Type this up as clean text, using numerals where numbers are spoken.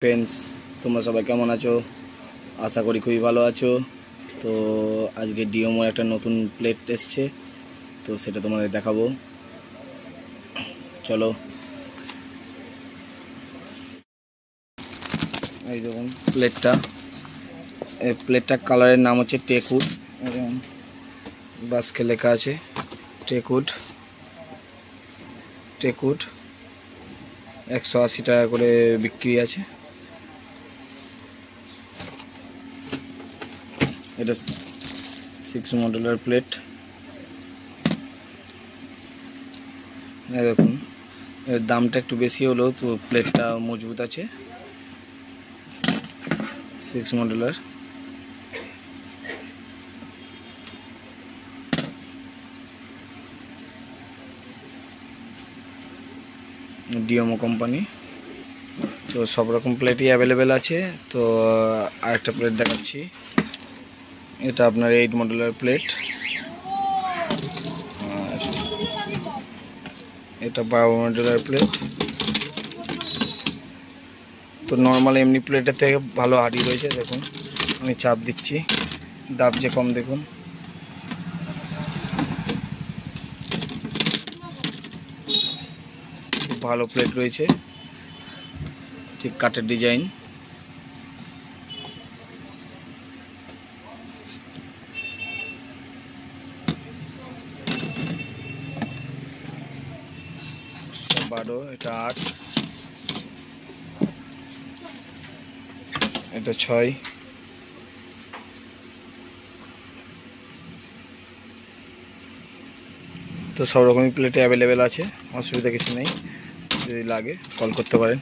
Friends, তোমরা সবাই কেমন আছো? আশা করি খুবই ভালো আছো। তো আজকে ডিওমোর একটা নতুন প্লেট এসছে, তো সেটা তোমাদের দেখাবো। চলো। এই দেখুন প্লেটটার কালারের নাম হচ্ছে টেকউড। বাসকে লেখা আছে টেকউড 180 টাকা করে বিক্রি আছে। এটা 6 মডেলের প্লেট। দেখুন, এর দামটা একটু বেশি হলেও তো প্লেটটা মজবুত আছে। 6 মডেলের ডিওমো কোম্পানি। তো সব রকম প্লেটই অ্যাভেলেবেল আছে। তো আরেকটা প্লেট দেখাচ্ছি। এটা আপনার 8 মডেলের প্লেট, আর এটা 12 মডেলের প্লেট। তো নর্মাল এমনি প্লেটের থেকে ভালো হার্ডি রয়েছে। দেখুন, আমি চাপ দিচ্ছি, দাবছে কম। দেখুন, খুব ভালো প্লেট রয়েছে, ঠিক কাঠের ডিজাইন। সব 12, এটা 8, এটা 6। তো সব রকমই প্লেটে অ্যাভেলেবেল আছে, অসুবিধা কিছু নেই। যদি লাগে কল করতে পারেন।